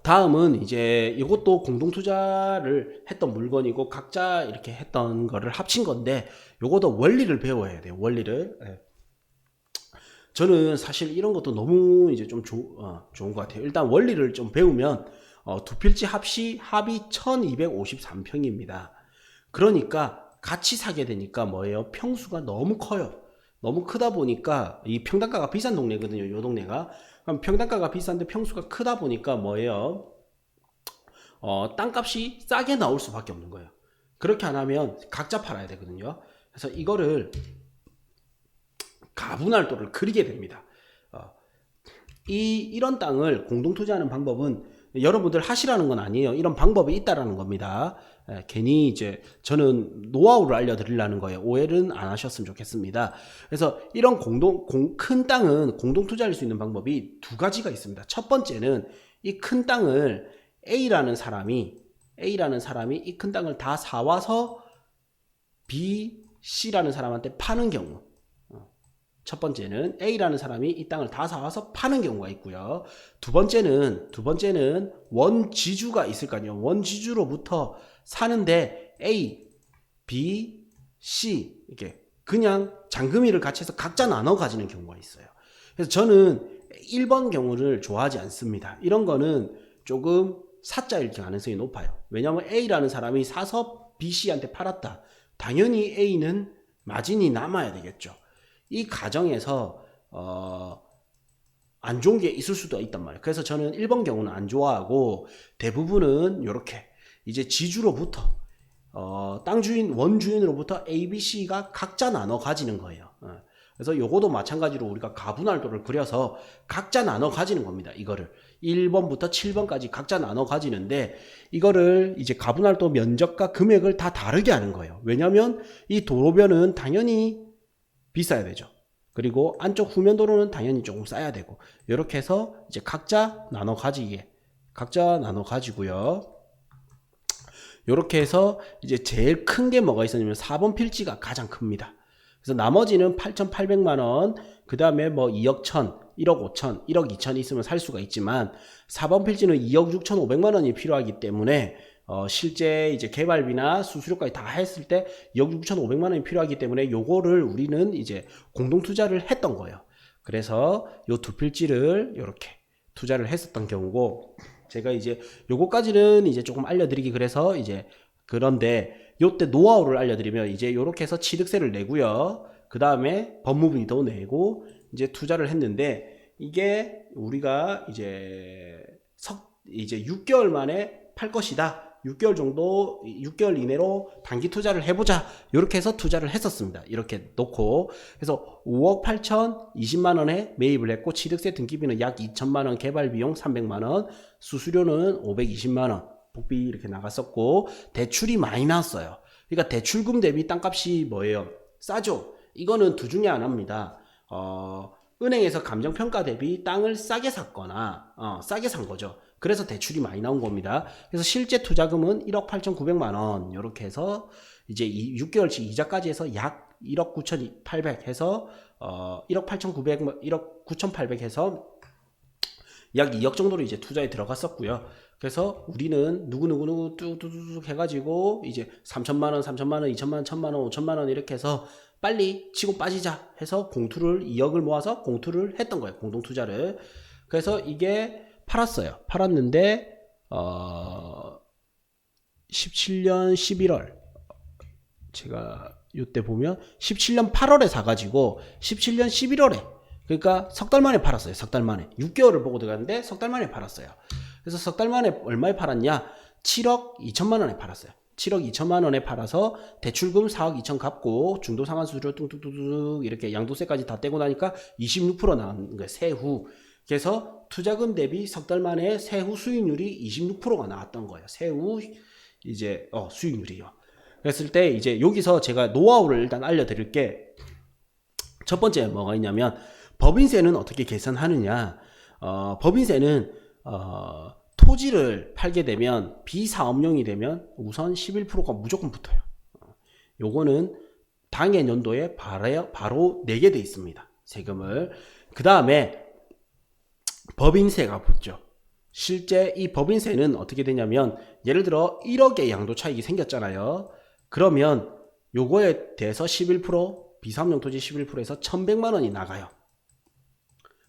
다음은 이제 이것도 공동투자를 했던 물건이고 각자 이렇게 했던 거를 합친 건데 요것도 원리를 배워야 돼요. 원리를. 예. 저는 사실 이런 것도 너무 이제 좀 좋은 것 같아요. 일단 원리를 좀 배우면 두 필지 합이 1253평입니다. 그러니까 같이 사게 되니까 뭐예요? 평수가 너무 커요. 너무 크다 보니까 이 평당가가 비싼 동네거든요. 요 동네가. 그럼 평당가가 비싼데 평수가 크다 보니까 뭐예요? 땅값이 싸게 나올 수밖에 없는 거예요. 그렇게 안 하면 각자 팔아야 되거든요. 그래서 이거를 가분할도를 그리게 됩니다. 이런 땅을 공동투자하는 방법은 여러분들 하시라는 건 아니에요. 이런 방법이 있다라는 겁니다. 괜히 이제 저는 노하우를 알려드리려는 거예요. 오해는 안 하셨으면 좋겠습니다. 그래서 이런 큰 땅은 공동투자할 수 있는 방법이 두 가지가 있습니다. 첫 번째는 이 큰 땅을 A라는 사람이 이 큰 땅을 다 사와서 B, C라는 사람한테 파는 경우. 첫 번째는 A라는 사람이 이 땅을 다 사와서 파는 경우가 있고요. 두 번째는 원지주가 있을 거 아니에요. 원지주로부터 사는데 A, B, C 이렇게 그냥 잔금위를 같이 해서 각자 나눠 가지는 경우가 있어요. 그래서 저는 1번 경우를 좋아하지 않습니다. 이런 거는 조금 사자일 가능성이 높아요. 왜냐하면 A라는 사람이 사서 B, C한테 팔았다. 당연히 A는 마진이 남아야 되겠죠. 이 가정에서 안 좋은 게 있을 수도 있단 말이에요. 그래서 저는 1번 경우는 안 좋아하고 대부분은 이렇게 이제 지주로부터 땅 주인 원주인으로부터 A, B, C가 각자 나눠 가지는 거예요. 그래서 요거도 마찬가지로 우리가 가분할도를 그려서 각자 나눠 가지는 겁니다. 이거를 1번부터 7번까지 각자 나눠 가지는데 이거를 이제 가분할도 면적과 금액을 다 다르게 하는 거예요. 왜냐하면 이 도로변은 당연히 비싸야 되죠. 그리고 안쪽 후면 도로는 당연히 조금 싸야 되고 이렇게 해서 이제 각자 나눠 가지고요. 이렇게 해서 이제 제일 큰 게 뭐가 있었냐면 4번 필지가 가장 큽니다. 그래서 나머지는 8,800만 원, 그 다음에 뭐 2억 1천, 1억 5천, 1억 2천 있으면 살 수가 있지만 4번 필지는 2억 6천5백만 원이 필요하기 때문에 실제 이제 개발비나 수수료까지 다 했을 때 2억 6천5백만 원이 필요하기 때문에 요거를 우리는 이제 공동 투자를 했던 거예요. 그래서 요 두 필지를 이렇게 투자를 했었던 경우고 제가 이제 요거까지는 이제 조금 알려드리기 그래서 이제 그런데 요때 노하우를 알려드리면 이제 요렇게 해서 취득세를 내고요. 그 다음에 법무비도 내고 이제 투자를 했는데 이게 우리가 이제 6개월 만에 팔 것이다. 6개월 이내로 단기 투자를 해보자. 이렇게 해서 투자를 했었습니다. 이렇게 놓고. 그래서 5억 8천 20만 원에 매입을 했고, 취득세 등기비는 약 2천만 원, 개발비용 300만 원, 수수료는 520만 원, 복비 이렇게 나갔었고, 대출이 많이 나왔어요. 그러니까 대출금 대비 땅값이 뭐예요? 싸죠? 이거는 두 중에 하나입니다. 은행에서 감정평가 대비 땅을 싸게 샀거나, 싸게 산 거죠. 그래서 대출이 많이 나온 겁니다. 그래서 실제 투자금은 1억 8,900만 원 이렇게 해서 이제 6개월치 이자까지 해서 약 1억 9,800 해서 1억 8,900 1억 9,800 해서 약 2억 정도로 이제 투자에 들어갔었고요. 그래서 우리는 누구 뚝뚝뚝 해가지고 이제 3천만 원, 3천만 원, 2천만 원, 1천만 원, 5천만 원 이렇게 해서 빨리 치고 빠지자 해서 공투를 2억을 모아서 공투를 했던 거예요. 공동 투자를. 그래서 이게 팔았어요. 팔았는데 17년 11월 제가 이때 보면 17년 8월에 사가지고 17년 11월에 그러니까 석 달 만에 팔았어요. 석 달 만에 6개월을 보고 들어갔는데 석 달 만에 팔았어요. 그래서 석 달 만에 얼마에 팔았냐? 7억 2천만 원에 팔았어요. 7억 2천만 원에 팔아서 대출금 4억 2천 갚고 중도상환수수료 뚱뚱뚱뚱 이렇게 양도세까지 다 떼고 나니까 26% 나온 거예요. 세후. 그래서 투자금 대비 석 달 만에 세후 수익률이 26%가 나왔던 거예요. 세후 이제 수익률이요. 그랬을 때 이제 여기서 제가 노하우를 일단 알려드릴게. 첫 번째 뭐가 있냐면 법인세는 어떻게 계산하느냐. 법인세는 토지를 팔게 되면 비사업용이 되면 우선 11%가 무조건 붙어요. 요거는 당해 연도에 바로 내게 돼 있습니다. 세금을. 그 다음에 법인세가 붙죠. 실제 이 법인세는 어떻게 되냐면 예를 들어 1억의 양도 차익이 생겼잖아요. 그러면 요거에 대해서 11% 비사업용 토지 11%에서 1,100만 원이 나가요.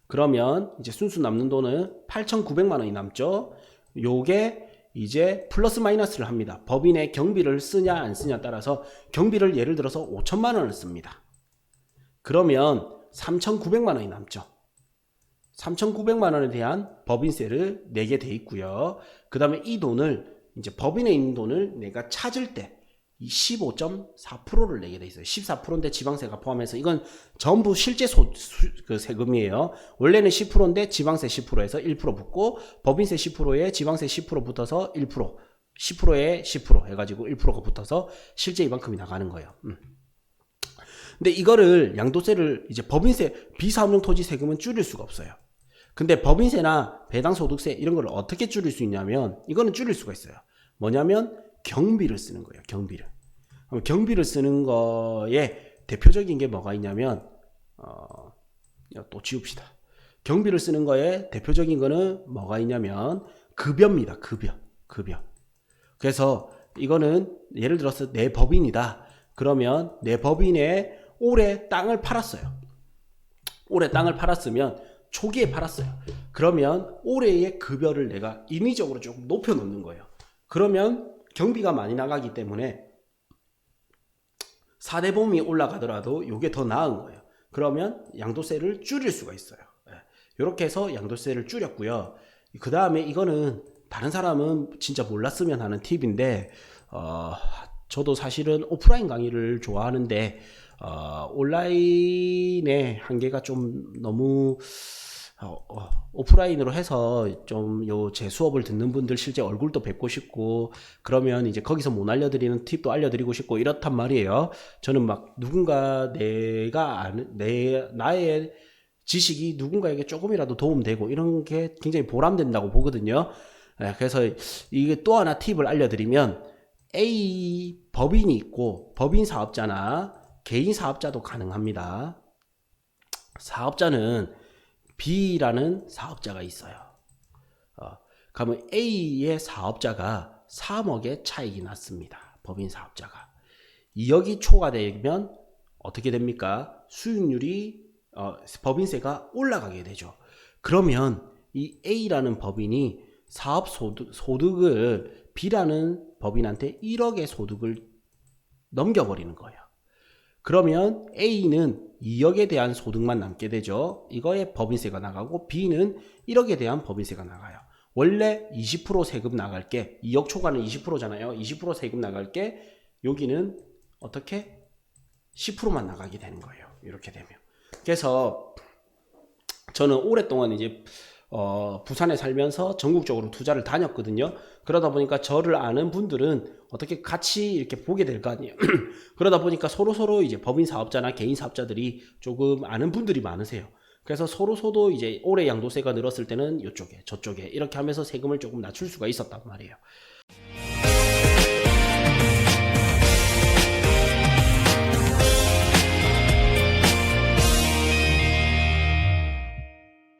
그러면 이제 순수 남는 돈은 8,900만 원이 남죠. 요게 이제 플러스 마이너스를 합니다. 법인의 경비를 쓰냐 안 쓰냐 따라서 경비를 예를 들어서 5천만 원을 씁니다. 그러면 3,900만 원이 남죠. 3,900만 원에 대한 법인세를 내게 돼 있고요. 그 다음에 이 돈을 이제 법인에 있는 돈을 내가 찾을 때 이 15.4%를 내게 돼 있어요. 14%인데 지방세가 포함해서 이건 전부 실제 그 세금이에요. 원래는 10%인데 지방세 10%에서 1% 붙고 법인세 10%에 지방세 10% 붙어서 1%, 10%에 10% 해가지고 1%가 붙어서 실제 이만큼이 나가는 거예요. 근데 이거를 양도세를 이제 법인세 비사업용 토지 세금은 줄일 수가 없어요. 근데 법인세나 배당소득세 이런 걸 어떻게 줄일 수 있냐면 이거는 줄일 수가 있어요. 뭐냐면 경비를 쓰는 거예요. 경비를 쓰는 거에 대표적인 게 뭐가 있냐면 또 지웁시다. 경비를 쓰는 거에 대표적인 거는 뭐가 있냐면 급여입니다. 급여. 그래서 이거는 예를 들어서 내 법인이다. 그러면 내 법인에 올해 땅을 팔았어요. 올해 땅을 팔았으면 초기에 팔았어요. 그러면 올해의 급여를 내가 인위적으로 조금 높여 놓는 거예요. 그러면 경비가 많이 나가기 때문에 4대 보험이 올라가더라도 이게 더 나은 거예요. 그러면 양도세를 줄일 수가 있어요. 이렇게 해서 양도세를 줄였고요. 그 다음에 이거는 다른 사람은 진짜 몰랐으면 하는 팁인데 저도 사실은 오프라인 강의를 좋아하는데 온라인의 한계가 좀 너무 오프라인으로 해서 좀 제 수업을 듣는 분들 실제 얼굴도 뵙고 싶고 그러면 이제 거기서 못 알려드리는 팁도 알려드리고 싶고 이렇단 말이에요. 저는 막 누군가 내가 아는 나의 지식이 누군가에게 조금이라도 도움되고 이런 게 굉장히 보람된다고 보거든요. 그래서 이게 또 하나 팁을 알려드리면 A 법인이 있고 법인 사업자나 개인 사업자도 가능합니다. 사업자는 B라는 사업자가 있어요. 그러면 A의 사업자가 3억의 차익이 났습니다. 법인 사업자가 2억이 초과되면 어떻게 됩니까? 수익률이 법인세가 올라가게 되죠. 그러면 이 A라는 법인이 사업 소득을 B라는 법인한테 1억의 소득을 넘겨버리는 거예요. 그러면 A는 2억에 대한 소득만 남게 되죠. 이거에 법인세가 나가고 B는 1억에 대한 법인세가 나가요. 원래 20% 세금 나갈 게 2억 초과는 20%잖아요. 20% 세금 나갈 게 여기는 어떻게 10%만 나가게 되는 거예요. 이렇게 되면. 그래서 저는 오랫동안 이제 부산에 살면서 전국적으로 투자를 다녔거든요. 그러다 보니까 저를 아는 분들은 어떻게 같이 이렇게 보게 될 거 아니에요. 그러다 보니까 서로 이제 법인 사업자나 개인 사업자들이 조금 아는 분들이 많으세요. 그래서 서로 이제 올해 양도세가 늘었을 때는 이쪽에 저쪽에 이렇게 하면서 세금을 조금 낮출 수가 있었단 말이에요.